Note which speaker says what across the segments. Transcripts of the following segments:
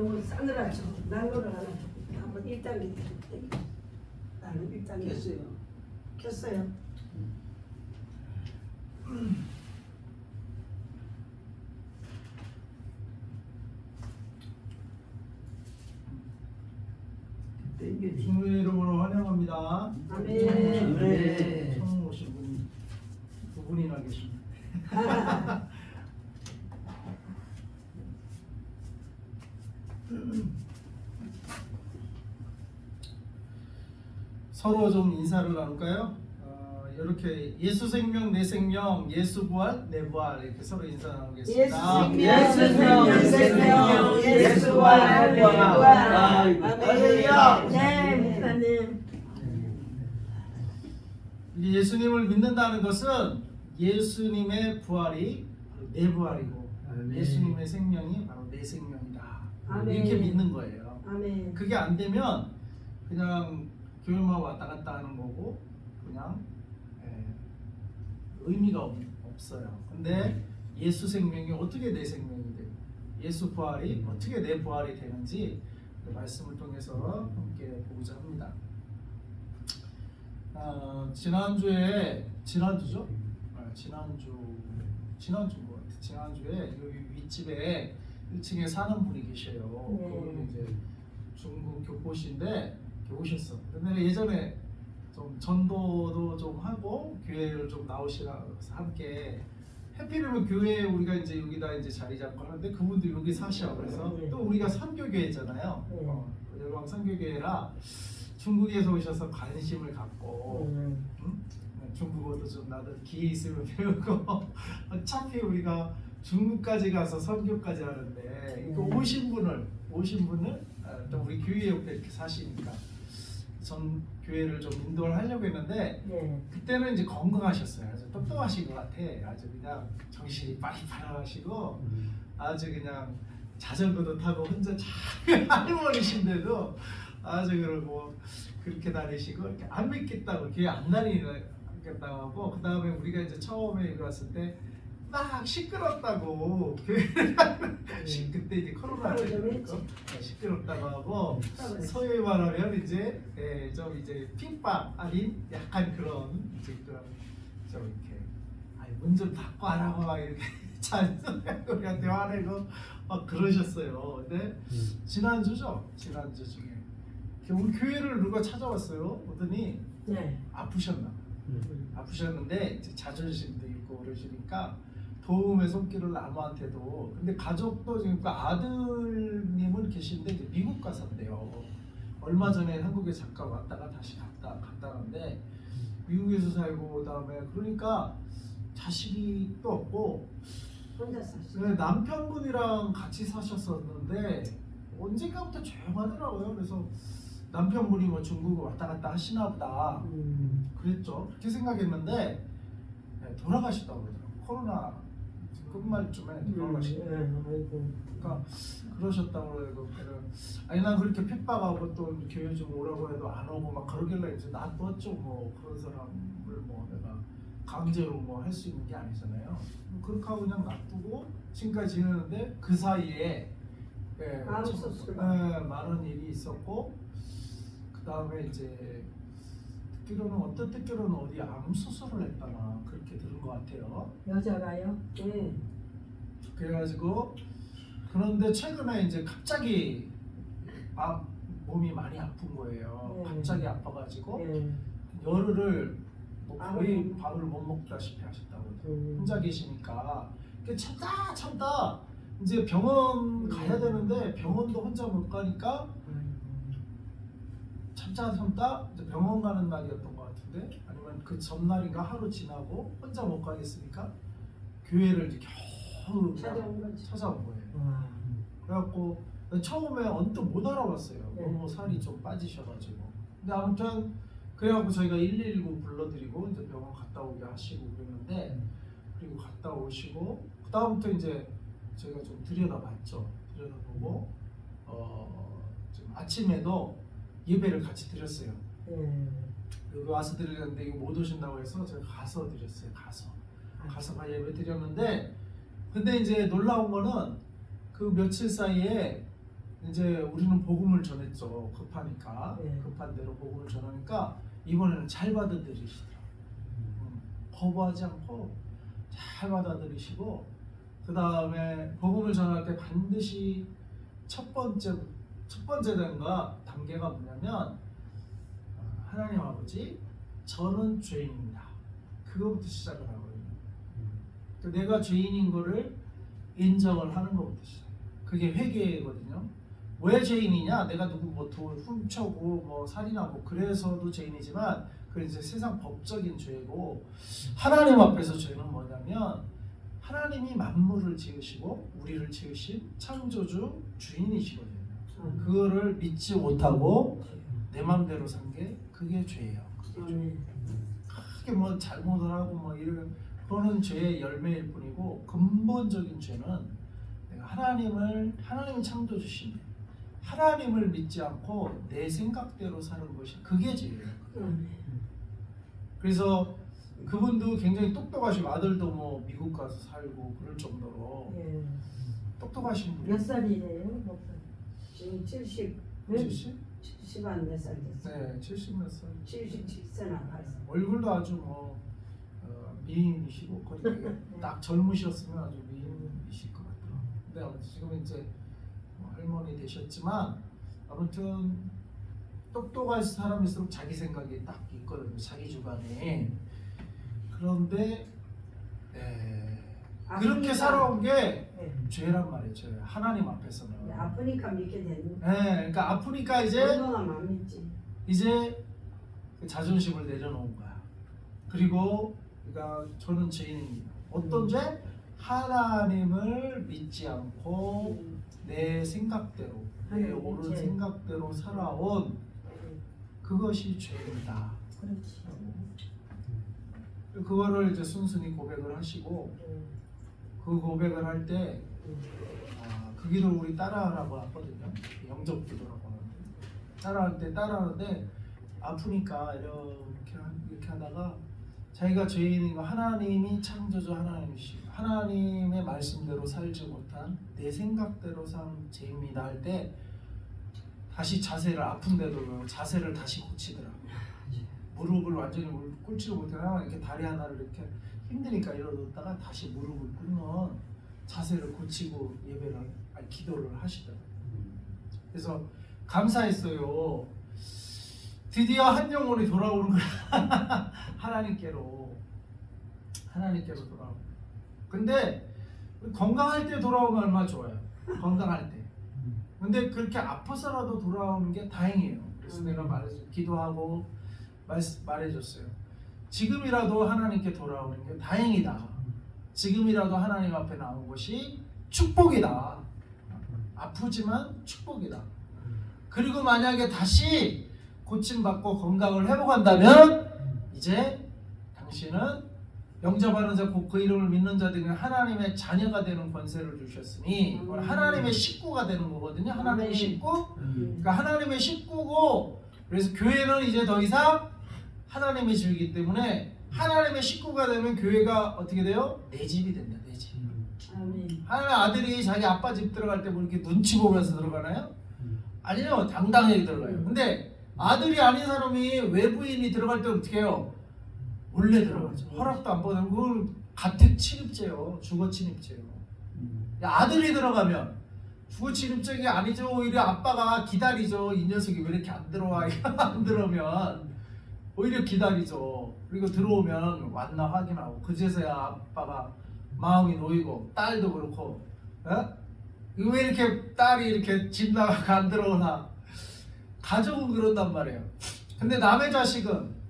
Speaker 1: 너무 싸늘하죠. 난로를 하나 한번 일단은 나는 일단 켰어요.
Speaker 2: 주님의 이름으로 환영합니다.
Speaker 1: 아멘.
Speaker 2: 처음 오신 분이 두 분이나 계십니다. 서로 좀 인사를 나눌까요? 이렇게 예수 생명 내 생명, 예수 부활 내 부활 이렇게 서로 인사 나누겠습니다.
Speaker 1: 예수 생명, 예수 생명, 예수 부활, 내 부활.
Speaker 2: 할렐루야.
Speaker 1: 네, 목사님.
Speaker 2: 예수님을 믿는다는 것은 예수님의 부활이 바로 내 부활이고 예수님의 생명이 바로 내 생명이다.
Speaker 1: 아멘.
Speaker 2: 이렇게 믿는 거예요.
Speaker 1: 아멘.
Speaker 2: 그게 안 되면 그냥 교회만 왔다 갔다 하는 거고 그냥 의미가 없어요. 근데 예수 생명이 어떻게 내 생명이 되고 예수 부활이 어떻게 내 부활이 되는지 말씀을 통해서 함께 보고자 합니다. 지난주죠? 지난주에 여기 윗집에 1층에 사는 분이 계셔요. 그분이 이제 중국 교포신데 오셨어. 근데 예전에 좀 전도도 좀 하고 교회를 좀 나오시라 함께 해피리면 교회 우리가 이제 여기다 이제 자리 잡고 하는데 그분도 여기 사셔. 그래서 또 우리가 선교교회잖아요. 열왕 선교교회라 중국에서 오셔서 관심을 갖고 중국어도 좀 나도 기회 있으면 배우고 어차피 우리가 중국까지 가서 선교까지 하는데 오신 분을 또 우리 교회 옆에 이렇게 사시니까 전 교회를 좀 인도를 하려고 했는데 그때는 이제 건강하셨어요. 아주 똑똑하신 것 같아. 아주 그냥 정신이 빠릿빠릿하시고 아주 그냥 자전거도 타고 혼자 잘 할머니신데도 아주 그러고 그렇게 다니시고 이렇게 안 믿겠다고 교회 안 다니겠다고 하고 그 다음에 우리가 이제 처음에 여기 왔을 때 막 시끄럽다고 교회를 그때 이제 코로나를 시끄럽다고 하고 소위 말하면 이제 좀 이제 핍박 아닌 약간 그런 이제 그런 좀 이렇게 문 좀 닫고 하라고 막 이렇게 잔소리하고 우리한테 화내고 막 그러셨어요. 근데 지난주 중에 우리 교회를 누가 찾아왔어요. 그러더니 아프셨나? 아프셨는데 이제 자존심도 있고 그러시니까 도움의 손길을 아무한테도. 근데 가족도 지금 그 아들님은 계신데 이제 미국 가셨대요. 얼마 전에 한국에 잠깐 왔다가 다시 갔다는데 미국에서 살고 그다음에 그러니까 자식이 또 없고
Speaker 1: 혼자 사시죠.
Speaker 2: 남편분이랑 같이 사셨었는데 언젠가부터 조용하더라고요. 그래서 남편분이 뭐 중국을 왔다 갔다 하시나 보다 그랬죠. 그렇게 생각했는데 돌아가셨다고 그러더라고요. 코로나 끝말쯤에 돌아가시더라고요. 그러니까 그러셨다고 그래도 아니 난 그렇게 핍박하고 또 교회 좀 오라고 해도 안 오고 막 그러길래 이제 놔뒀죠. 뭐 그런 사람을 뭐 내가 강제로 뭐 할 수 있는 게 아니잖아요. 그렇게 하고 그냥 놔두고 지금까지 지내는데 그 사이에 많은 일이 있었고 그 다음에 이제 듣기로는 어디 암 수술을 했다나 그렇게 들은 것 같아요.
Speaker 1: 여자가요?
Speaker 2: 그래가지고 그런데 최근에 이제 갑자기 몸이 많이 아픈 거예요. 갑자기 아파가지고 열흘을 뭐 거의 밥을 못 먹다시피 하셨다고 혼자 계시니까 참다 이제 병원 가야 되는데 병원도 혼자 못 가니까 참다 이제 병원 가는 날이었던 것 같은데 아니면 그 전날인가 하루 지나고 혼자 못 가겠으니까 교회를 이제 겨우 찾아온 거예요. 그래갖고 처음에 언뜻 못 알아봤어요. 너무 살이 좀 빠지셔가지고. 근데 아무튼 그래갖고 저희가 119 불러드리고 이제 병원 갔다 오게 하시고 그랬는데 그리고 갔다 오시고 그 다음부터 이제 저희가 좀 들여다봤죠. 들여다보고 좀 아침에도 예배를 같이 드렸어요. 여기 와서 드리는데 이거 못 오신다고 해서 제가 가서 드렸어요. 가서 예배 드렸는데 근데 이제 놀라운 거는 그 며칠 사이에 이제 우리는 복음을 전했죠. 급하니까
Speaker 1: 네.
Speaker 2: 급한 대로 복음을 전하니까 이번에는 잘 받아들이시더라고요. 거부하지 않고 잘 받아들이시고 그 다음에 복음을 전할 때 반드시 첫 번째 단계가 뭐냐면 하나님 아버지 저는 죄인입니다. 그거부터 시작을 하거든요. 내가 죄인인 거를 인정을 하는 것부터 시작. 그게 회개거든요. 왜 죄인이냐? 내가 누구 뭐 돈 훔쳐고 뭐 살인하고 그래서도 죄인이지만 그 이제 세상 법적인 죄고 하나님 앞에서 죄는 뭐냐면 하나님이 만물을 지으시고 우리를 지으신 창조주 주인이시거든요. 그거를 믿지 못하고 내 마음대로 산 게 그게 죄예요. 크게 뭐 잘못을 하고 뭐 이런 그거는 죄의 열매일 뿐이고 근본적인 죄는 내가 하나님이 창조주신데 하나님을 믿지 않고 내 생각대로 사는 것이 그게 죄예요. 그래서 그분도 굉장히 똑똑하시고 아들도 뭐 미국 가서 살고 그럴 정도로
Speaker 1: 예.
Speaker 2: 똑똑하신 분이에요.
Speaker 1: 몇 살이래요, 목사님?
Speaker 3: 지금 70,
Speaker 2: 70?
Speaker 3: 몇 살 됐어요?
Speaker 2: 네, 70 몇 살.
Speaker 3: 77세나 8살.
Speaker 2: 얼굴도 아주 뭐 미인이시고 거의 되게 딱 젊으셨으면 아주 미인이실 것 같아요. 근데 아무튼 지금 이제 뭐 할머니 되셨지만 아무튼 똑똑한 사람일수록 자기 생각이 딱 있거든요. 자기 주관이. 그런데 그렇게 살아온 게
Speaker 1: 네.
Speaker 2: 죄란 말이죠. 하나님 앞에서는.
Speaker 3: 아프니까 믿게 되는.
Speaker 2: 그러니까 아프니까 이제
Speaker 3: 건강하면 안 믿지.
Speaker 2: 그 자존심을 내려놓은 거야. 그리고 그러니까 저는 죄인입니다. 어떤 죄? 하나님을 믿지 않고 내 생각대로 내 옳은 생각대로 살아온 그것이 죄입니다.
Speaker 1: 그렇지.
Speaker 2: 그거를 이제 순순히 고백을 하시고 그 고백을 할 때 그 기도를 우리 따라하라고 하거든요. 영접 기도라고 하는데 따라하는데 아프니까 이렇게 하다가 자기가 죄인인 거 하나님이 창조주 하나님이시고 하나님의 말씀대로 살지 못한 내 생각대로 산 죄입니다 할 때 다시 자세를 아픈데도 자세를 다시 고치더라고요. 무릎을 완전히 꿇지를 못하나 이렇게 다리 하나를 이렇게 힘드니까 이러다가 다시 무릎을 꿇는 자세를 고치고 기도를 하시더라고요. 그래서 감사했어요. 드디어 한 영혼이 돌아오는 거야. 하나님께로 돌아오고. 근데 건강할 때 돌아오면 얼마나 좋아요. 건강할 때. 근데 그렇게 아파서라도 돌아오는 게 다행이에요. 그래서 내가 기도하고 말해줬어요. 지금이라도 하나님께 돌아오는 게 다행이다. 지금이라도 하나님 앞에 나온 것이 축복이다. 아프지만 축복이다. 그리고 만약에 다시 고침받고 건강을 회복한다면 이제 당신은 영접하는 자 곧 그 이름을 믿는 자들에게 하나님의 자녀가 되는 권세를 주셨으니 하나님의 식구가 되는 거거든요. 하나님의 식구. 그러니까 하나님의 식구고 그래서 교회는 이제 더 이상 하나님의 집이기 때문에 하나님의 식구가 되면 교회가 어떻게 돼요? 내 집이 된다. 내 집.
Speaker 3: 아멘.
Speaker 2: 하나님 아들이 자기 아빠 집 들어갈 때 뭐 이렇게 눈치 보면서 들어가나요? 아니요. 당당하게 들어가요. 근데 아들이 아닌 사람이 외부인이 들어갈 때 어떻게 해요? 몰래 들어가죠. 허락도 안 받고 그걸 가택 침입죄요. 주거 침입죄요. 아들이 들어가면 주거 침입죄가 아니죠. 오히려 아빠가 기다리죠. 이 녀석이 왜 이렇게 안 들어와? 안 들어오면 오히려 기다리죠. 그리고 들어오면 왔나 확인하고 그제서야 아빠가 마음이 놓이고 딸도 그렇고 왜 이렇게 딸이 이렇게 집 나가고 안 들어오나. 가족은 그런단 말이에요. 근데 남의 자식은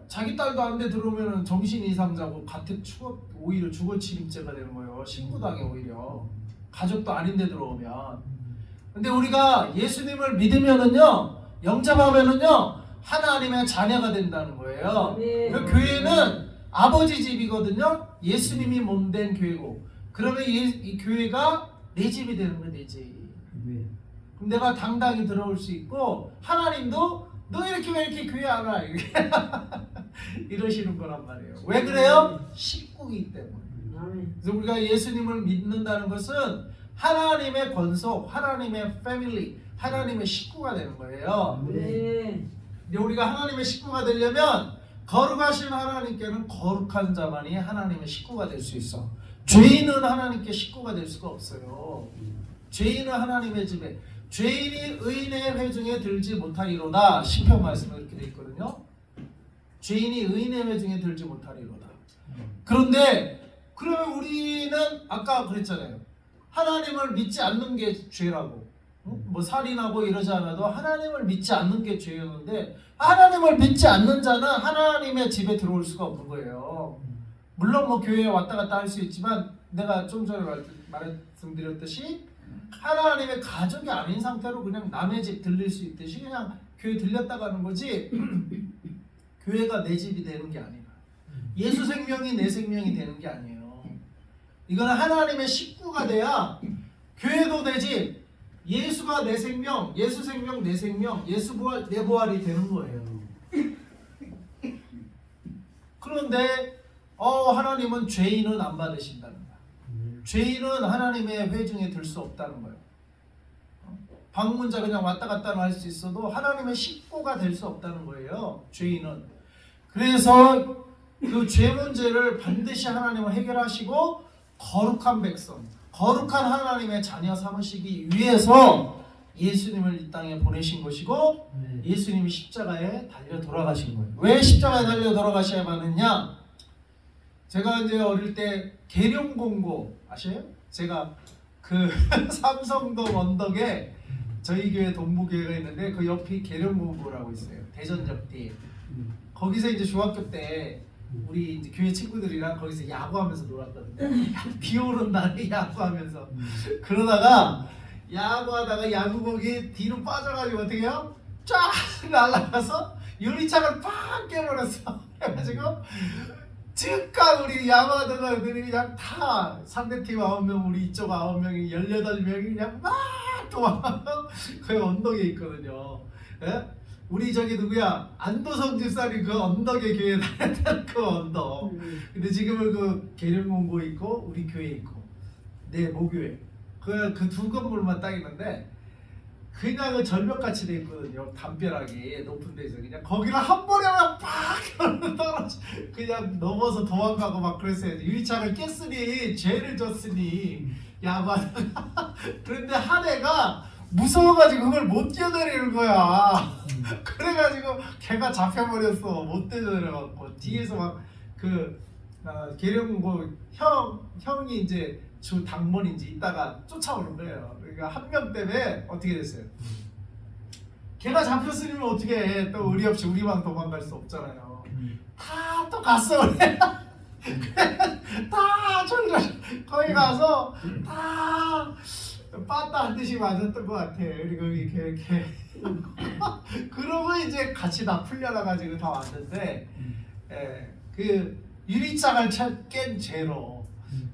Speaker 2: 자기 딸도 안 돼 들어오면 정신 이상자고 가택 오히려 주거 침입죄가 되는 거예요. 신부당해 오히려. 가족도 아닌데 들어오면. 근데 우리가 예수님을 믿으면은요, 영접하면은요, 하나님의 자녀가 된다는 거예요. 그 교회는 아버지 집이거든요. 예수님이 몸된 교회고. 그러면 이 교회가 내 집이 되는 거예요. 내 집. 그럼 내가 당당히 들어올 수 있고 하나님도 너 왜 이렇게 교회 안 와? 이러시는 거란 말이에요. 왜 그래요? 식구이기 때문에. 그래서 우리가 예수님을 믿는다는 것은 하나님의 권속, 하나님의 패밀리, 하나님의 식구가 되는 거예요.
Speaker 3: 네.
Speaker 2: 근데 우리가 하나님의 식구가 되려면 거룩하신 하나님께는 거룩한 자만이 하나님의 식구가 될 수 있어. 죄인은 하나님께 식구가 될 수가 없어요. 죄인은 하나님의 집에, 죄인이 의인의 회중에 들지 못하리로다. 시편 말씀에 이렇게 돼 있거든요. 죄인이 의인의 회중에 들지 못하리로다. 그런데 그러면 우리는 아까 그랬잖아요. 하나님을 믿지 않는 게 죄라고. 뭐 살인하고 이러지 않아도 하나님을 믿지 않는 게 죄였는데, 하나님을 믿지 않는 자는 하나님의 집에 들어올 수가 없는 거예요. 물론 뭐 교회에 왔다 갔다 할 수 있지만, 내가 좀 전에 말씀드렸듯이 하나님의 가족이 아닌 상태로 그냥 남의 집 들릴 수 있듯이 그냥 교회 들렸다 가는 거지 교회가 내 집이 되는 게 아니라, 예수 생명이 내 생명이 되는 게 아니에요. 이거는 하나님의 식구가 돼야 교회도 내 집, 예수가 내 생명, 예수 생명 내 생명, 예수 부활 내 부활이 되는 거예요. 그런데 하나님은 죄인은 안 받으신다는 거야. 죄인은 하나님의 회중에 들 수 없다는 거예요. 방문자 그냥 왔다 갔다 할 수 있어도 하나님의 식구가 될 수 없다는 거예요. 죄인은. 그래서 그 죄 문제를 반드시 하나님은 해결하시고 거룩한 백성, 거룩한 하나님의 자녀 삼으시기 위해서 예수님을 이 땅에 보내신 것이고, 예수님이 십자가에 달려 돌아가신 거예요. 왜 십자가에 달려 돌아가셔야만 했냐? 제가 이제 어릴 때 계룡공고 아세요? 제가 그 삼성동 언덕에 저희 교회 동부교회가 있는데 그 옆이 계룡공고라고 있어요. 대전역 뒤에. 거기서 이제 중학교 때 우리 이제 교회 친구들이랑 거기서 야구하면서 놀았거든요. 비 오는 날에 야구하면서. 그러다가 야구하다가 야구공이 뒤로 빠져가지고 어떻게 해요? 쫙 날아가서 유리창을 팍 깨버렸어. 그래가지고 즉각 우리 야구하다가 애들이 그냥 다 상대팀 9명, 우리 이쪽 9명이 18명이 그냥 막 도망가서 그 언덕에 있거든요. 예? 우리 저기 누구야? 안도성 집사님 그 언덕에 교회 다녔던 그 언덕. 근데 지금은 그 계룡공고 있고 우리 교회 있고 네 모교회 그 두 건물만 딱 있는데 그냥 그 절벽같이 돼 있거든요. 담벼락이 높은 데서 그냥 거기를 한 번에 막 떨어져 그냥 넘어서 도망가고 막 그랬어요. 유리창을 깼으니 죄를 졌으니 야구하다가 그런데 한 애가 무서워가지고 그걸 못 뛰어내리는 거야. 그래가지고 걔가 잡혀버렸어. 못 뛰어내려갖고 뒤에서 막 그 계룡고 형이 이제 주 당번인지 이따가 쫓아오는 거예요. 그러니까 한 명 때문에 어떻게 됐어요? 걔가 잡혔으면 어떻게 해? 또 의리 없이 우리만 도망갈 수 없잖아요. 다 또 갔어 그래. 다 저기 거기 가서 다 빠따 한 대씩 맞았던 것 같아. 그리고 이렇게 그러고 이제 같이 다 풀려나가지고 다 왔는데, 그 유리창을 깬 죄로.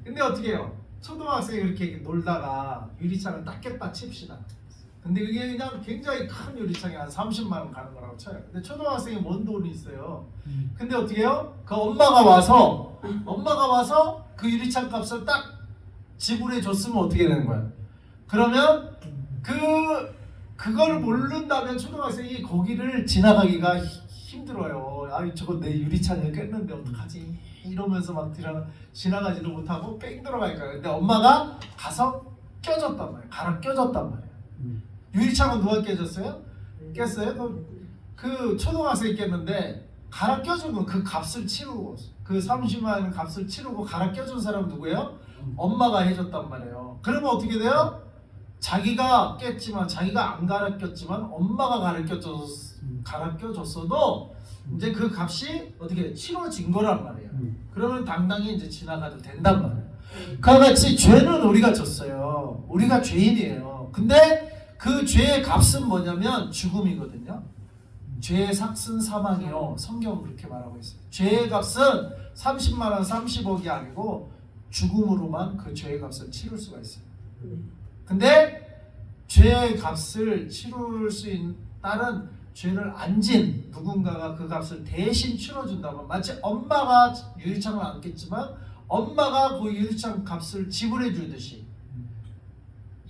Speaker 2: 근데 어떻게 해요? 초등학생이 그렇게 놀다가 유리창을 딱 깼다 칩시다. 근데 그게 그냥 굉장히 큰 유리창이 한 30만 원 가는 거라고 쳐요. 근데 초등학생이 뭔 돈이 있어요. 근데 어떻게 해요? 그 엄마가 와서 그 유리창 값을 딱 지불해 줬으면 어떻게 되는 거야? 그러면 그걸 모른다면 초등학생이 거기를 지나가기가 힘들어요. 아이 저거 내 유리창을 깼는데 어떡하지? 이러면서 막 지나가지도 못하고 뺑 들어가니까. 근데 엄마가 가서 껴줬단 말이에요. 갈아 껴줬단 말이에요. 유리창은 누가 깨졌어요? 깼어요? 그 초등학생이 깼는데 갈아 껴주고 그 값을 치르고 그 30만 원 값을 치르고 갈아 껴준 사람은 누구예요? 엄마가 해줬단 말이에요. 그러면 어떻게 돼요? 자기가 깼지만 자기가 안 갈아 꼈지만 엄마가 갈아 껴줬어도 이제 그 값이 어떻게 치러진 거란 말이에요. 그러면 당당히 이제 지나가도 된단 말이에요. 그와 같이 죄는 우리가 졌어요. 우리가 죄인이에요. 근데 그 죄의 값은 뭐냐면 죽음이거든요. 죄의 삭은 사망이요. 성경은 그렇게 말하고 있어요. 죄의 값은 30만 원, 30억이 아니고 죽음으로만 그 죄의 값을 치를 수가 있어요. 근데 죄의 값을 치룰 수 있는 다른 죄를 안 진 누군가가 그 값을 대신 치러준다면, 마치 엄마가 유리창을 안 깼지만 엄마가 그 유리창 값을 지불해 주듯이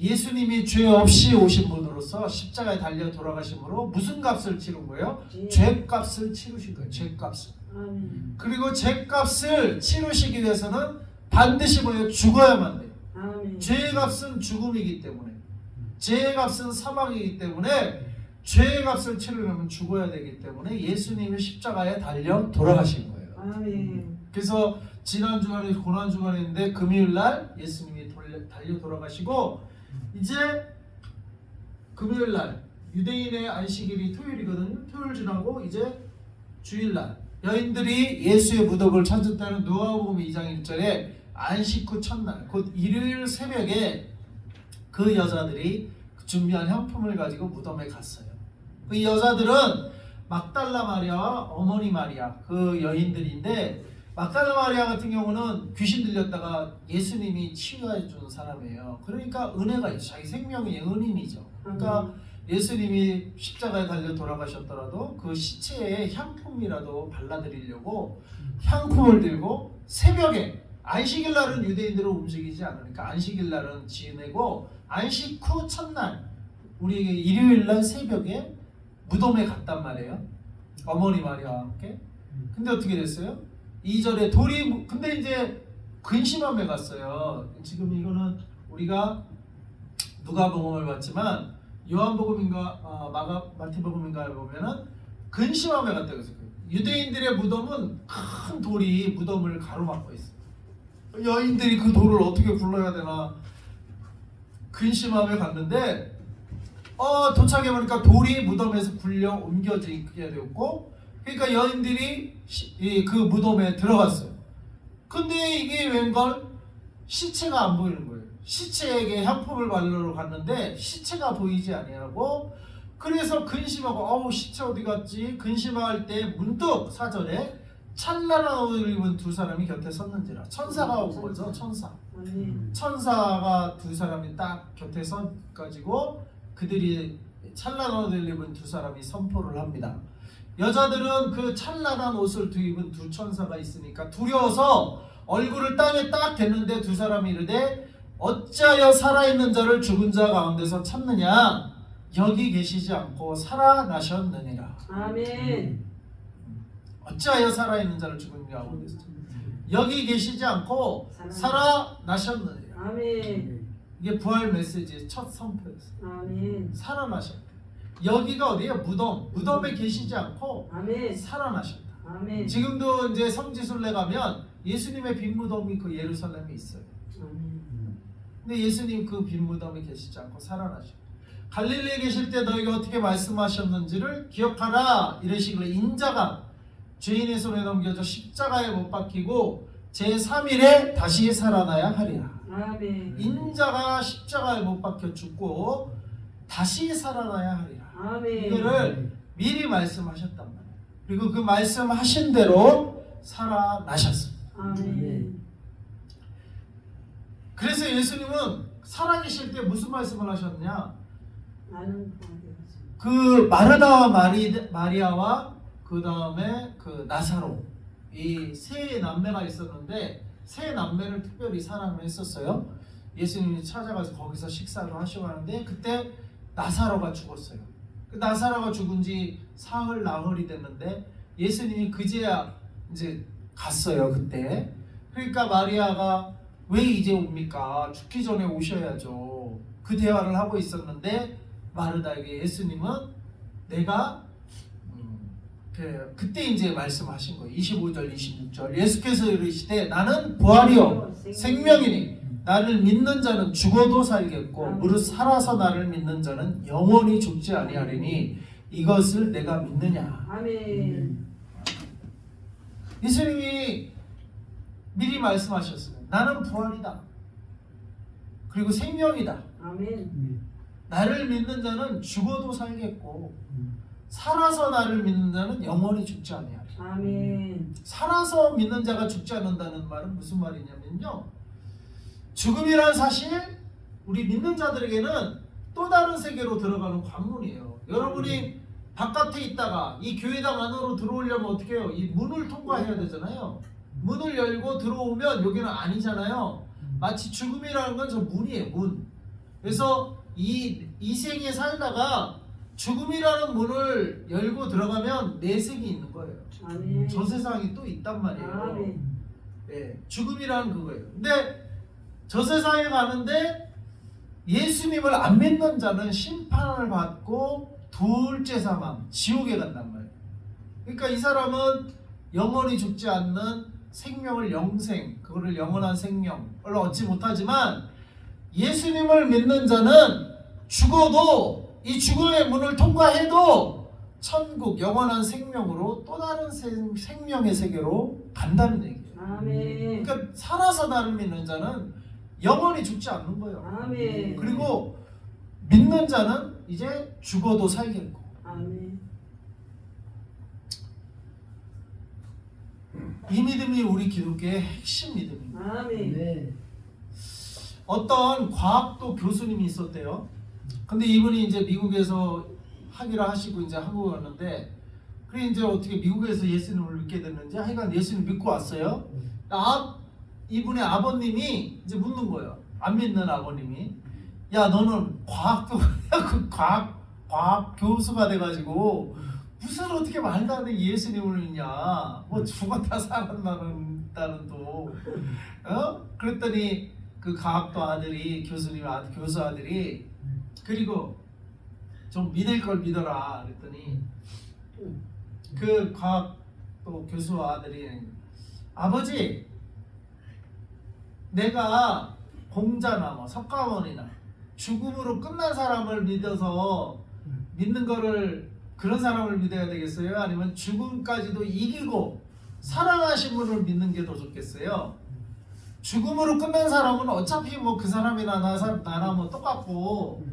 Speaker 2: 예수님이 죄 없이 오신 분으로서 십자가에 달려 돌아가심으로 무슨 값을 치른 거예요?
Speaker 3: 예.
Speaker 2: 죄값을 치르신 거예요. 죄값을.
Speaker 3: 아멘.
Speaker 2: 그리고 죄값을 치르시기 위해서는 반드시 뭐예요? 죽어야만 돼요.
Speaker 3: 아멘.
Speaker 2: 죄값은 죽음이기 때문에, 죄값은 사망이기 때문에 죄값을 치르려면 죽어야 되기 때문에 예수님이 십자가에 달려 돌아가신 거예요.
Speaker 3: 아멘.
Speaker 2: 그래서 지난 주간에 고난 주간인데 금요일 날 예수님이 달려 돌아가시고, 이제 금요일 날 유대인의 안식일이 토요일이거든요. 토요일 지나고 이제 주일 날 여인들이 예수의 무덤을 찾았다는 누가복음 2장 1절에 안식 후 첫날 곧 일요일 새벽에 그 여자들이 준비한 향품을 가지고 무덤에 갔어요. 그 여자들은 막달라 마리아와 어머니 마리아, 그 여인들인데, 막달라 마리아 같은 경우는 귀신 들렸다가 예수님이 치유해 준 사람이에요. 그러니까 은혜가 있어. 자기 생명의 은인이죠. 그러니까 예수님이 십자가에 달려 돌아가셨더라도 그 시체에 향품이라도 발라드리려고 향품을 들고 새벽에, 안식일 날은 유대인들은 움직이지 않으니까 안식일 날은 지내고 안식 후 첫날 우리 일요일 날 새벽에 무덤에 갔단 말이에요. 어머니 마리아와 함께. 근데 어떻게 됐어요? 2절에 돌이, 근데 이제 근심함에 갔어요. 지금 이거는 우리가 누가복음을 봤지만 요한복음인가 마태복음인가를 보면은 근심함에 갔다고 했어요. 유대인들의 무덤은 큰 돌이 무덤을 가로막고 있어요. 여인들이 그 돌을 어떻게 굴러야 되나 근심함에 갔는데, 도착해 보니까 돌이 무덤에서 굴려 옮겨지게 되었고, 그러니까 여인들이 그 무덤에 들어갔어요. 근데 이게 웬걸 시체가 안 보이는 거예요. 시체에게 향품을 바르러 갔는데 시체가 보이지 아니하고, 그래서 근심하고 시체 어디 갔지? 근심할 때 문득 4절에 찬란한 옷을 입은 두 사람이 곁에 섰는지라. 천사가 온 거죠. 천사. 천사가 두 사람이 딱 곁에 서 가지고 그들이 찬란한 옷을 입은 두 사람이 선포를 합니다. 여자들은 그 찬란한 옷을 입은 두 천사가 있으니까 두려워서 얼굴을 땅에 딱 댔는데, 두 사람이 이르되 어찌하여 살아있는 자를 죽은 자 가운데서 찾느냐? 여기 계시지 않고 살아나셨느니라.
Speaker 3: 아멘.
Speaker 2: 어찌하여 살아있는 자를 죽은 자 가운데서 여기 계시지 않고 살아나셨느니라.
Speaker 3: 아멘.
Speaker 2: 이게 부활 메시지의 첫 선포였어요.
Speaker 3: 아멘.
Speaker 2: 살아나셨다. 여기가 어디예요? 무덤에 계시지 않고
Speaker 3: 아멘.
Speaker 2: 살아나셨다.
Speaker 3: 아멘.
Speaker 2: 지금도 이제 성지순례 가면 예수님의 빈 무덤이 그 예루살렘에 있어요.
Speaker 3: 아멘.
Speaker 2: 근데 예수님 그 빈 무덤에 계시지 않고 살아나셨다. 갈릴리에 계실 때 너희가 어떻게 말씀하셨는지를 기억하라 이러시길래, 인자가 죄인의 손에 넘겨져 십자가에 못 박히고 제3일에 다시 살아나야 하리라.
Speaker 3: 아멘.
Speaker 2: 인자가 십자가에 못 박혀 죽고 다시 살아나야 하리라.
Speaker 3: 아멘.
Speaker 2: 이거를 미리 말씀하셨단 말이에요. 그리고 그 말씀하신 대로 살아나셨습니다.
Speaker 3: 아멘.
Speaker 2: 그래서 예수님은 살아계실 때 무슨 말씀을 하셨냐?
Speaker 3: 나는 구원되었습니다.
Speaker 2: 그 마르다와 마리아와 그 다음에 그 나사로, 이 세 남매가 있었는데 세 남매를 특별히 사랑을 했었어요. 예수님이 찾아가서 거기서 식사를 하시고 하는데 그때 나사로가 죽었어요. 그 나사로가 죽은 지 사흘 나흘이 됐는데 예수님이 그제야 이제 갔어요. 그때. 그러니까 마리아가 왜 이제 옵니까? 죽기 전에 오셔야죠. 그 대화를 하고 있었는데 마르다에게 예수님은 내가 그때 이제 말씀하신 거예요. 25절 26절 예수께서 이르시되 나는 부활이요 생명이니 나를 믿는 자는 죽어도 살겠고 무릇 살아서 나를 믿는 자는 영원히 죽지 아니하리니 이것을 내가 믿느냐.
Speaker 3: 아멘.
Speaker 2: 예수님이 미리 말씀하셨어요. 나는 부활이다. 그리고 생명이다.
Speaker 3: 아멘.
Speaker 2: 나를 믿는 자는 죽어도 살겠고 살아서 나를 믿는 자는 영원히 죽지 아니하리라.
Speaker 3: 아멘.
Speaker 2: 살아서 믿는 자가 죽지 않는다는 말은 무슨 말이냐면요, 죽음이란 사실 우리 믿는 자들에게는 또 다른 세계로 들어가는 관문이에요. 여러분이 바깥에 있다가 이 교회당 안으로 들어오려면 어떻게 해요? 이 문을 통과해야 되잖아요. 문을 열고 들어오면 여기는 아니잖아요. 마치 죽음이라는 건 저 문이에요. 문. 그래서 이 세계에 살다가 죽음이라는 문을 열고 들어가면 내색이 있는 거예요.
Speaker 3: 아멘.
Speaker 2: 저 세상이 또 있단 말이에요.
Speaker 3: 아멘.
Speaker 2: 예, 죽음이라는 그거예요. 근데 저 세상에 가는데 예수님을 안 믿는 자는 심판을 받고 둘째 사망, 지옥에 간단 말이에요. 그러니까 이 사람은 영원히 죽지 않는 생명을 영생, 그거를 영원한 생명을 얻지 못하지만 예수님을 믿는 자는 죽어도 이 죽음의 문을 통과해도 천국 영원한 생명으로 또 다른 생명의 세계로 간다는 얘기예요.
Speaker 3: 아멘.
Speaker 2: 그러니까 살아서 나를 믿는 자는 영원히 죽지 않는 거예요.
Speaker 3: 아멘.
Speaker 2: 그리고 믿는 자는 이제 죽어도 살겠고.
Speaker 3: 아멘.
Speaker 2: 이 믿음이 우리 기독교의 핵심 믿음입니다.
Speaker 3: 아멘.
Speaker 1: 네.
Speaker 2: 어떤 과학도 교수님이 있었대요. 근데 이분이 이제 미국에서 학위를 하시고 이제 한국에 왔는데, 그래 이제 어떻게 미국에서 예수님을 믿게 됐는지 하여간 예수님 믿고 왔어요. 이분의 아버님이 이제 묻는 거예요. 안 믿는 아버님이, 야 너는 과학도 그 과학 교수가 돼가지고 무슨 어떻게 말도 안 돼 예수님을 믿냐? 뭐 죽었다 살았다는 또 그랬더니 그 과학도 아들이 교수 아들이 그리고 좀 믿을 걸 믿어라 그랬더니 그 과학도 교수 아들이 아버지 내가 공자나 뭐 석가모니나 죽음으로 끝난 사람을 믿어서 믿는 거를 그런 사람을 믿어야 되겠어요? 아니면 죽음까지도 이기고 사랑하신 분을 믿는 게 더 좋겠어요? 죽음으로 끝난 사람은 어차피 뭐 그 사람이나 나나 뭐 똑같고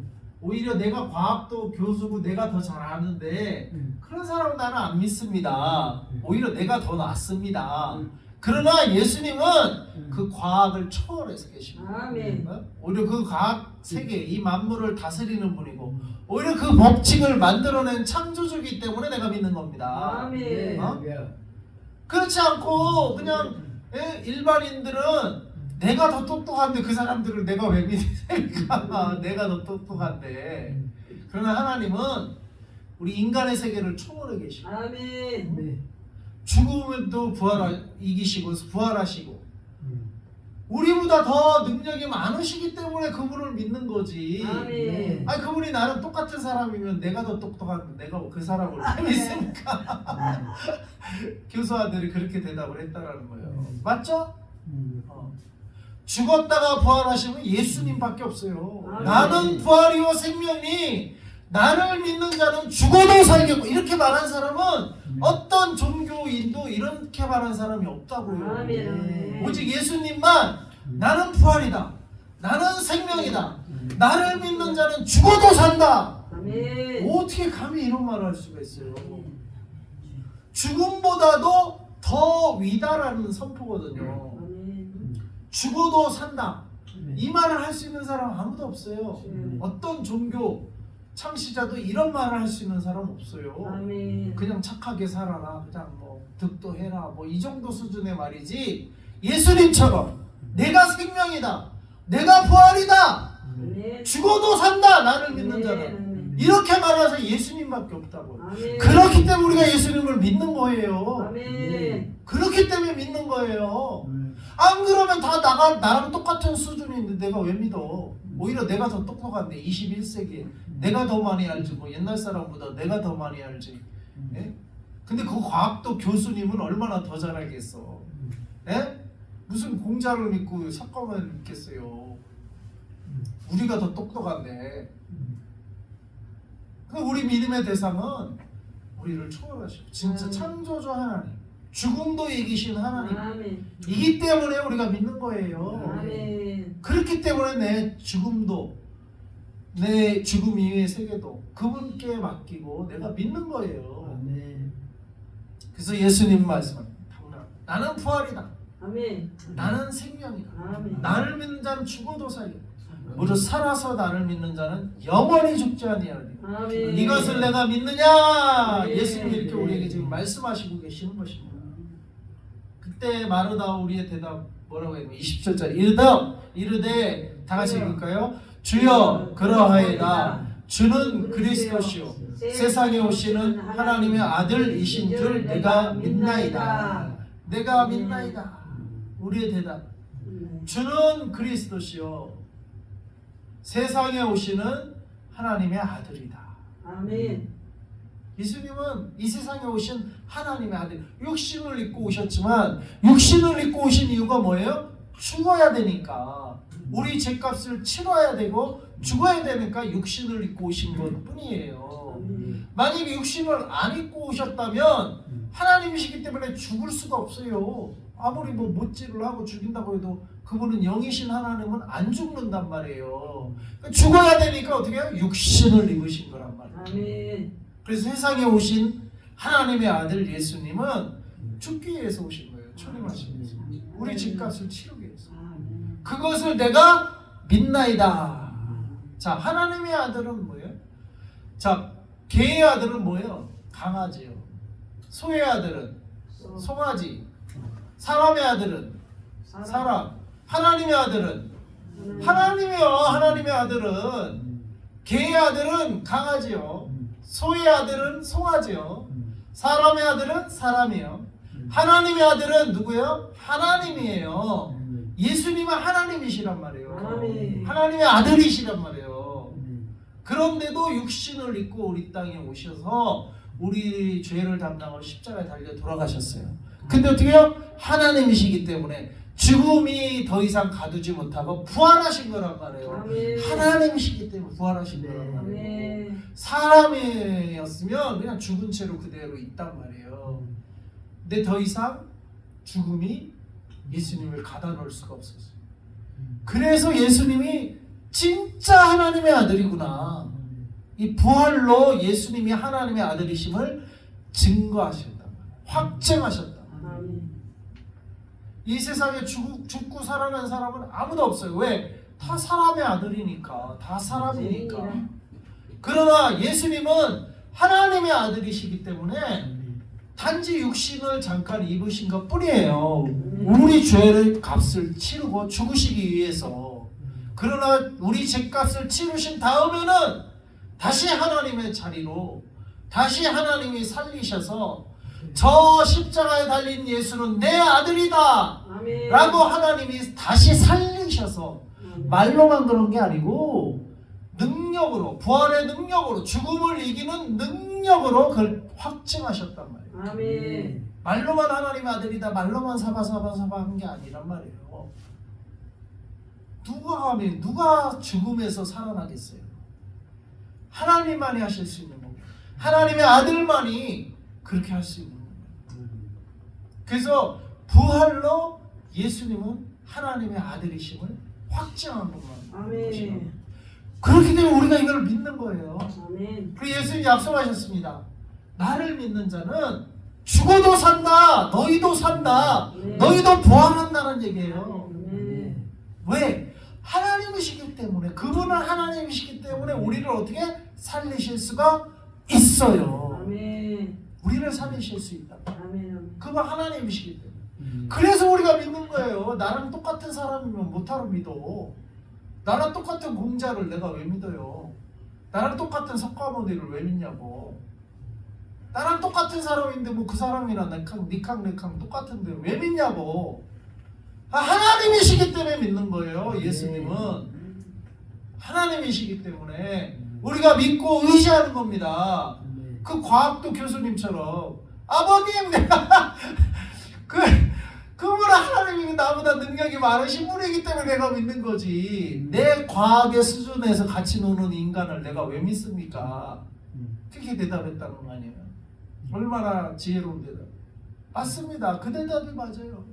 Speaker 2: 오히려 내가 과학도 교수고 내가 더 잘 아는데 그런 사람은 나는 안 믿습니다. 오히려 내가 더 낫습니다. 그러나 예수님은 그 과학을 초월해서 계십니다.
Speaker 3: 아멘.
Speaker 2: 오히려 그 과학 세계, 이 만물을 다스리는 분이고 오히려 그 법칙을 만들어낸 창조주이기 때문에 내가 믿는 겁니다.
Speaker 3: 아멘.
Speaker 2: 어? 그렇지 않고 그냥 일반인들은 내가 더 똑똑한데 그 사람들을 내가 왜 믿을까? 내가 더 똑똑한데. 그러나 하나님은 우리 인간의 세계를 초월해 계시고
Speaker 3: 아멘.
Speaker 1: 네.
Speaker 2: 죽음은 또 이기시고 부활하시고 우리보다 더 능력이 많으시기 때문에 그분을 믿는 거지.
Speaker 3: 아멘.
Speaker 2: 아니 그분이 나랑 똑같은 사람이면 내가 더 똑똑한데 내가 그 사람을 왜 믿습니까? 교수 아들이 그렇게 대답을 했다라는 거예요. 맞죠? 죽었다가 부활하시면 예수님밖에 없어요.
Speaker 3: 아멘.
Speaker 2: 나는 부활이요 생명이 나를 믿는 자는 죽어도 살겠고 이렇게 말한 사람은 어떤 종교인도 이렇게 말한 사람이 없다고요.
Speaker 3: 아멘.
Speaker 2: 오직 예수님만 나는 부활이다. 나는 생명이다. 나를 믿는 자는 죽어도 산다.
Speaker 3: 아멘.
Speaker 2: 어떻게 감히 이런 말을 할 수가 있어요? 죽음보다도 더 위다라는 선포거든요.
Speaker 3: 아멘.
Speaker 2: 죽어도 산다. 이 말을 할 수 있는 사람 아무도 없어요. 어떤 종교 창시자도 이런 말을 할 수 있는 사람 없어요.
Speaker 3: 아멘.
Speaker 2: 그냥 착하게 살아라, 그냥 뭐 득도 해라, 뭐 이 정도 수준의 말이지. 예수님처럼 내가 생명이다, 내가 부활이다,
Speaker 3: 아멘.
Speaker 2: 죽어도 산다, 나를 믿는
Speaker 3: 아멘.
Speaker 2: 자는 이렇게 말해서 예수님밖에 없다고요.
Speaker 3: 아멘.
Speaker 2: 그렇기 때문에 우리가 예수님을 믿는 거예요.
Speaker 3: 아멘.
Speaker 2: 그렇기 때문에 믿는 거예요. 안 그러면 다 나랑 똑같은 수준인데 내가 왜 믿어? 오히려 내가 더 똑똑한데 21세기에 내가 더 많이 알지, 뭐 옛날 사람보다 내가 더 많이 알지. 예? 근데 그 과학도 교수님은 얼마나 더 잘 알겠어. 예? 무슨 공자를 믿고 석가모니를 믿겠어요. 우리가 더 똑똑한데. 우리 믿음의 대상은 우리를 초월하시고 진짜 창조주 하나님, 죽음도 이기신 하나님
Speaker 3: 아멘.
Speaker 2: 이기 때문에 우리가 믿는 거예요.
Speaker 3: 아멘.
Speaker 2: 그렇기 때문에 내 죽음도, 내 죽음 이후의 세계도 그분께 맡기고 내가 믿는 거예요. 그래서 예수님 말씀합니다. 나는 부활이다.
Speaker 3: 아멘.
Speaker 2: 나는 생명이다.
Speaker 3: 아멘.
Speaker 2: 나를 믿는 자는 죽어도 살겠다. 무릇 살아서 나를 믿는 자는 영원히 죽지 아니하리라.
Speaker 3: 아멘.
Speaker 2: 이것을 내가 믿느냐?
Speaker 3: 네.
Speaker 2: 예수님이 이렇게 우리에게 지금 말씀하시고 계시는 것입니다. 그때 마르다 우리의 대답 뭐라고 했냐면 20절짜리 이르되 다 같이 읽을까요? 주여 그러하이다. 주는 그리스도시요 세상에 오시는 하나님의 아들이신 줄 내가 믿나이다. 내가 믿나이다. 우리의 대답. 주는 그리스도시요 세상에 오시는 하나님의 아들이다.
Speaker 3: 아멘.
Speaker 2: 예수님은 이 세상에 오신 하나님의 아들, 육신을 입고 오셨지만 육신을 입고 오신 이유가 뭐예요? 죽어야 되니까. 우리 죄값을 치러야 되고 죽어야 되니까 육신을 입고 오신 것 뿐이에요. 만약에 육신을 안 입고 오셨다면 하나님이시기 때문에 죽을 수가 없어요. 아무리 뭐 못질을 하고 죽인다고 해도 그분은 영이신 하나님은 안 죽는단 말이에요. 죽어야 되니까 어떻게 해요? 육신을 입으신 거란 말이에요.
Speaker 3: 아멘.
Speaker 2: 그래서 세상에 오신 하나님의 아들 예수님은 죽기 위해서 오신 거예요. 초림하신 위해서. 우리 집값을 치르기 위해서. 그것을 내가 믿나이다. 자, 하나님의 아들은 뭐예요? 자, 개의 아들은 뭐예요? 강아지요. 소의 아들은 송아지. 사람의 아들은 사람. 하나님의 아들은 하나님이요. 하나님의 아들은 개의 아들은 강아지요. 소의 아들은 송아지요. 사람의 아들은 사람이요. 하나님의 아들은 누구예요? 하나님이에요. 예수님은 하나님이시란 말이에요.
Speaker 3: 아멘.
Speaker 2: 하나님의 아들이시란 말이에요. 그런데도 육신을 입고 우리 땅에 오셔서 우리 죄를 담당하고 십자가에 달려 돌아가셨어요. 근데 어떻게 해요? 하나님이시기 때문에 죽음이 더 이상 가두지 못하고 부활하신 거란 말이에요.
Speaker 3: 아멘.
Speaker 2: 하나님이시기 때문에 부활하신 거란 말이에요.
Speaker 3: 아멘.
Speaker 2: 사람이었으면 그냥 죽은 채로 그대로 있단 말이에요. 근데 더 이상 죽음이 예수님을 가다 놓을 수가 없었어요. 그래서 예수님이 진짜 하나님의 아들이구나. 이 부활로 예수님이 하나님의 아들이심을 증거하셨다. 확증하셨다.
Speaker 3: 아멘.
Speaker 2: 이 세상에 죽고 살아난 사람은 아무도 없어요. 왜? 다 사람의 아들이니까. 다 사람이니까. 그러나 예수님은 하나님의 아들이시기 때문에 단지 육신을 잠깐 입으신 것 뿐이에요. 우리 죄의 값을 치르고 죽으시기 위해서. 그러나 우리 죄값을 치르신 다음에는 다시 하나님의 자리로 다시 하나님이 살리셔서 저 십자가에 달린 예수는 내 아들이다
Speaker 3: 아멘.
Speaker 2: 라고 하나님이 다시 살리셔서 말로만 그런 게 아니고 능력으로, 부활의 능력으로, 죽음을 이기는 능력으로 그걸 확증하셨단 말이에요.
Speaker 3: 아멘.
Speaker 2: 말로만 하나님의 아들이다, 말로만 사바 한 게 아니란 말이에요. 누가 죽음에서 살아나겠어요? 하나님만이 하실 수 있는 겁니다. 하나님의 아들만이 그렇게 할 수 있는 겁니다. 그래서 부활로 예수님은 하나님의 아들이심을 확증한 것만.
Speaker 3: 아멘.
Speaker 2: 그렇기 때문에 우리가 이걸 믿는 거예요.
Speaker 3: 아멘.
Speaker 2: 그리고 예수님이 약속하셨습니다. 나를 믿는 자는 죽어도 산다. 너희도 산다.
Speaker 3: 네.
Speaker 2: 너희도 부활한다는 얘기예요.
Speaker 3: 네.
Speaker 2: 왜? 하나님이시기 때문에, 그분은 하나님이시기 때문에 우리를 어떻게 살리실 수가 있어요.
Speaker 3: 아멘.
Speaker 2: 우리를 살리실 수 있다.
Speaker 3: 아멘.
Speaker 2: 그분 하나님이시기 때문에. 그래서 우리가 믿는 거예요. 나랑 똑같은 사람이면 못하러 믿어. 나랑 똑같은 공자를 내가 왜 믿어요? 나랑 똑같은 석가모니를 왜 믿냐고. 나랑 똑같은 사람인데 뭐 그 사람이랑 니캉 똑같은데 왜 믿냐고. 하나님이시기 때문에 믿는 거예요. 예수님은 하나님이시기 때문에 우리가 믿고 의지하는 겁니다. 그 과학도 교수님처럼 아버님 내가 그분은 하나님이 나보다 능력이 많으신 분이기 때문에 내가 믿는 거지. 내 과학의 수준에서 같이 노는 인간을 내가 왜 믿습니까? 그렇게 대답했다는 거 아니에요. 얼마나 지혜로운 대답. 맞습니다. 그 대답이 맞아요.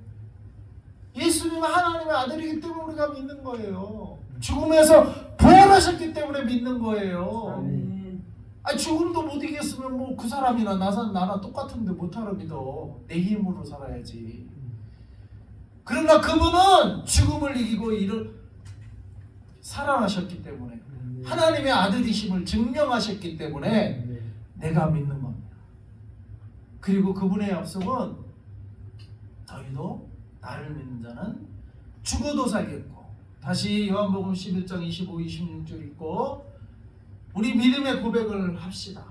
Speaker 2: 예수님은 하나님의 아들이기 때문에 우리가 믿는 거예요. 죽음에서 부활하셨기 때문에 믿는 거예요.
Speaker 3: 아멘.
Speaker 2: 아니, 죽음도 못 이겼으면 뭐 그 사람이나 나나 똑같은데 못하러 믿어. 내 힘으로 살아야지. 그러나 그분은 죽음을 이기고 살아나셨기 때문에 하나님의 아들이심을 증명하셨기 때문에 내가 믿는 겁니다. 그리고 그분의 약속은 너희도 나를 믿는 자는 죽어도 살겠고 다시 요한복음 11장 25, 26절 읽고 우리 믿음의 고백을 합시다.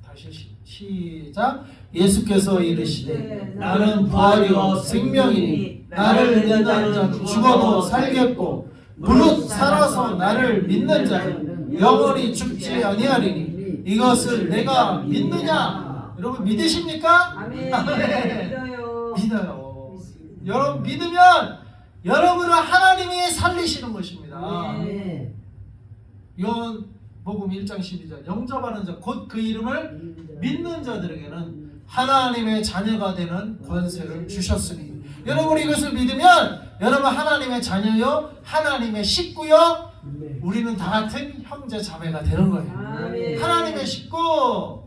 Speaker 2: 다시 시작. 예수께서 이르시되 나는 부활이요 생명이니 나를 믿는 자는 죽어도 살겠고 무릇 살아서 나를 믿는 자는 영원히 죽지 아니하리니 이것을 내가 믿느냐? 여러분 믿으십니까?
Speaker 3: 아멘. 믿어요.
Speaker 2: 믿어요. 여러분 믿으면 여러분을 하나님이 살리시는 것입니다.
Speaker 3: 네.
Speaker 2: 요한복음 1장 12절 영접하는 자 곧 그 이름을 믿는 자들에게는 하나님의 자녀가 되는 권세를 주셨으니 여러분 이것을 믿으면 여러분 하나님의 자녀요 하나님의 식구요 우리는 다 같은 형제 자매가 되는 거예요.
Speaker 3: 아멘.
Speaker 2: 하나님의 식구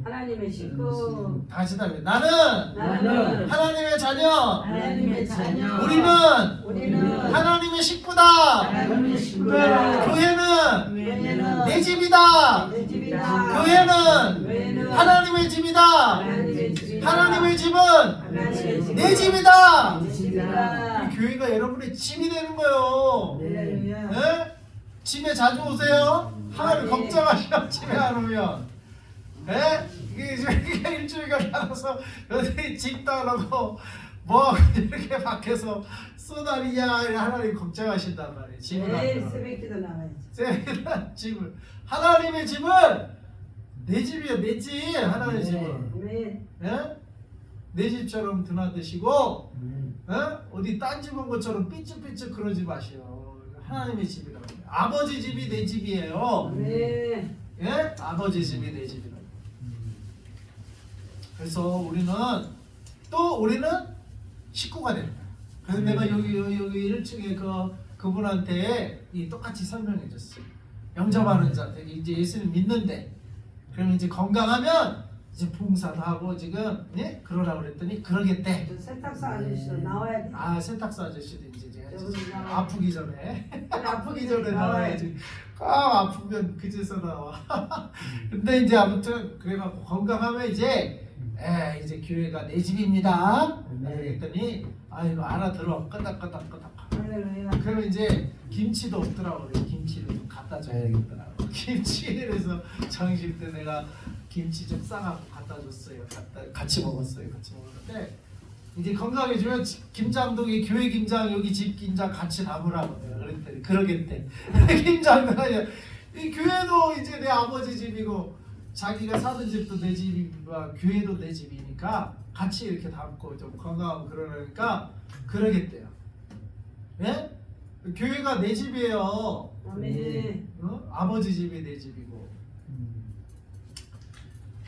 Speaker 3: 하나님의 식구.
Speaker 2: 다 같이 답니다. 나는
Speaker 3: 나는
Speaker 2: 하나님의 자녀
Speaker 3: 하나님의 자녀.
Speaker 2: 우리는 하나님의 식구다.
Speaker 3: 하나님의 식구다.
Speaker 2: 교회는
Speaker 3: 교회는
Speaker 2: 내 집이다.
Speaker 3: 내 집이다.
Speaker 2: 교회는
Speaker 3: 교회는
Speaker 2: 하나님의 집이다.
Speaker 3: 하나님의 집이다.
Speaker 2: 하나님의 집은
Speaker 3: 하나님의 집이다.
Speaker 2: 내 집이다.
Speaker 3: 내 집이다.
Speaker 2: 이 교회가 여러분의 집이 되는 거예요.
Speaker 3: 할렐루야.
Speaker 2: 예? 집에 자주 오세요. 하나님 걱정하시오. 집에 안 오면. 예? 이게 일주일간 나가서 여기 집도 안 하고 뭐 이렇게 밖에서 쏘다리냐 하나님 걱정하신단 말이에요. 집을
Speaker 3: 매일
Speaker 2: 안
Speaker 3: 새벽기도 나가야지.
Speaker 2: 집을 하나님의 집은 내 집이야 내 집. 하나님의 집은
Speaker 3: 아멘.
Speaker 2: 예? 내 집처럼 드나드시고 어디 딴 집 온 것처럼 삐쭉삐쭉 그러지 마시오. 하나님의 집이라고. 아버지 집이 내 집이에요.
Speaker 3: 아멘.
Speaker 2: 예? 아버지 집이 내 집이라고. 그래서 우리는 식구가 되는 거야. 그래서 내가 여기 1층에 그분한테 똑같이 설명해 줬어요. 영접하는 자들 이제 예수를 믿는데 그러면 이제 건강하면 이제 봉사도 하고 지금 예? 그러라고 그랬더니 그러겠대.
Speaker 3: 저 세탁소 아저씨도 나와야 돼.
Speaker 2: 아 세탁소 아저씨도 이제
Speaker 3: 저분이 나와야
Speaker 2: 아프기 전에 아프기 전에
Speaker 3: 나와야
Speaker 2: 나와야지. 아프면 그제서 나와. 근데 이제 아무튼 그래갖고 건강하면 이제 교회가 내 집입니다. 그랬더니 아이고 알아들어 끄덕끄덕.
Speaker 3: 할렐루야.
Speaker 2: 그러면 이제 김치도 없더라고. 그래. 김치를 좀 갖다 줘야겠더라고. 김치 그래서 정식 때 내가 김치 좀 싸갖고 갖다 줬어요. 같이 먹었어요. 같이 먹었는데 이제 건강해지면 김장동이 교회 김장 여기 집 김장 같이 담으라고 내가 그랬더니 그러겠대. 김장도 아니야. 이 교회도 이제 내 아버지 집이고 자기가 사는 집도 내 집이고 교회도 내 집이니까 같이 이렇게 담고 좀 건강하고 그러니까 그러겠대요. 예? 교회가 내 집이에요.
Speaker 3: 아멘.
Speaker 2: 아버지 집이 내 집이고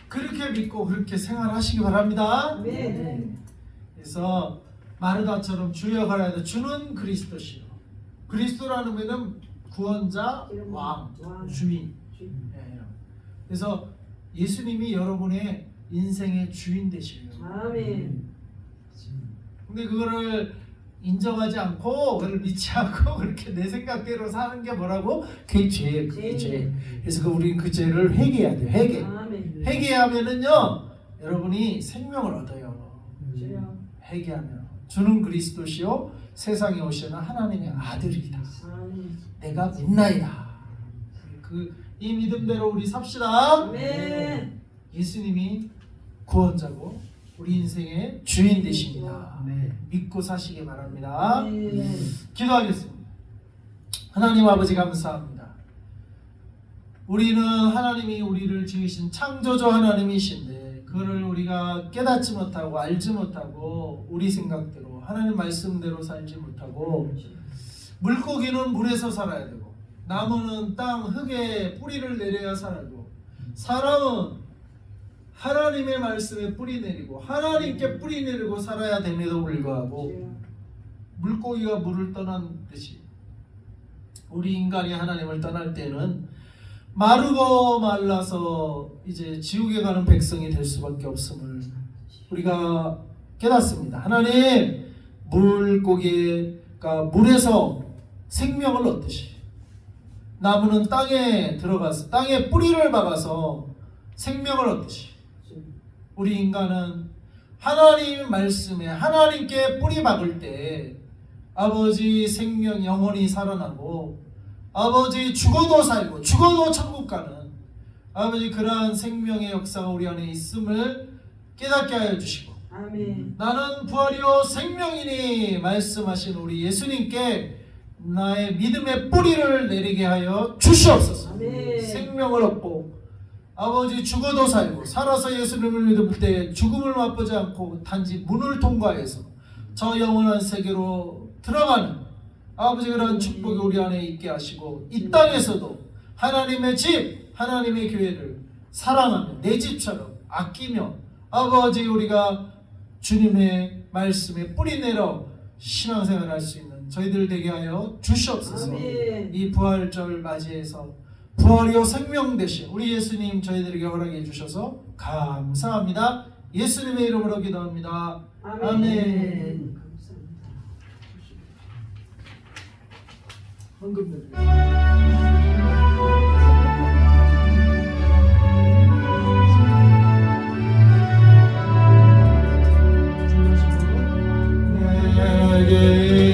Speaker 2: 그렇게 믿고 그렇게 생활하시기 바랍니다.
Speaker 3: 아멘.
Speaker 2: 그래서 마르다처럼 주여 가라도 주는 그리스도시요. 그리스도라는 말은 구원자, 왕, 주인. 예. 그래서 예수님이 여러분의 인생의 주인 되시요.
Speaker 3: 아멘.
Speaker 2: 근데 그거를 인정하지 않고 그걸 믿지 않고 그렇게 내 생각대로 사는 게 뭐라고? 그게 죄예요. 그게 죄. 그래서 우리는 그 죄를 회개해야 돼요. 회개.
Speaker 3: 아멘.
Speaker 2: 회개하면은요 여러분이 생명을 얻어요.
Speaker 3: 주여.
Speaker 2: 회개하면 주는 그리스도시요 세상에 오시는 하나님의 아들이다.
Speaker 3: 아멘.
Speaker 2: 내가 믿나이다. 이 믿음대로 우리 삽시다.
Speaker 3: 아멘.
Speaker 2: 예수님이 구원자고 우리 인생의 주인 되십니다. 믿고 사시기 바랍니다.
Speaker 3: 아멘.
Speaker 2: 기도하겠습니다. 하나님 아버지 감사합니다. 우리는 하나님이 우리를 지으신 창조주 하나님이신데 그거를 우리가 깨닫지 못하고 알지 못하고 우리 생각대로 하나님 말씀대로 살지 못하고 물고기는 물에서 살아야 되고 나무는 땅 흙에 뿌리를 내려야 살고 사람은 하나님의 말씀에 뿌리 내리고 하나님께 뿌리 내리고 살아야 됨에도 불구하고 물고기가 물을 떠난 듯이 우리 인간이 하나님을 떠날 때는 마르고 말라서 이제 지옥에 가는 백성이 될 수밖에 없음을 우리가 깨닫습니다. 하나님 물고기가 물에서 생명을 얻듯이 나무는 땅에 들어가서 땅에 뿌리를 박아서 생명을 얻듯이 우리 인간은 하나님 말씀에 하나님께 뿌리 박을 때 아버지 생명 영원히 살아나고 아버지 죽어도 살고 죽어도 천국 가는 아버지 그러한 생명의 역사가 우리 안에 있음을 깨닫게 하여 주시고
Speaker 3: 아멘.
Speaker 2: 나는 부활이요 생명이니 말씀하신 우리 예수님께 나의 믿음의 뿌리를 내리게 하여 주시옵소서.
Speaker 3: 아멘.
Speaker 2: 생명을 얻고 아버지 죽어도 살고 살아서 예수님을 믿을 때 죽음을 맛보지 않고 단지 문을 통과해서 저 영원한 세계로 들어가는 아버지 그런 축복이 우리 안에 있게 하시고 이 땅에서도 하나님의 집 하나님의 교회를 사랑하며 내 집처럼 아끼며 아버지 우리가 주님의 말씀에 뿌리 내려 신앙생활을 할 수 있는 저희들 되게 하여 주시옵소서.
Speaker 3: 아멘.
Speaker 2: 이 부활절 맞이해서 부활이요 생명 되신 우리 예수님 저희들에게 허락해 주셔서 감사합니다. 예수님의 이름으로 기도합니다.
Speaker 3: 아멘.
Speaker 2: 아멘.
Speaker 3: 감사합니다.
Speaker 2: 헌금 드립니다. 내게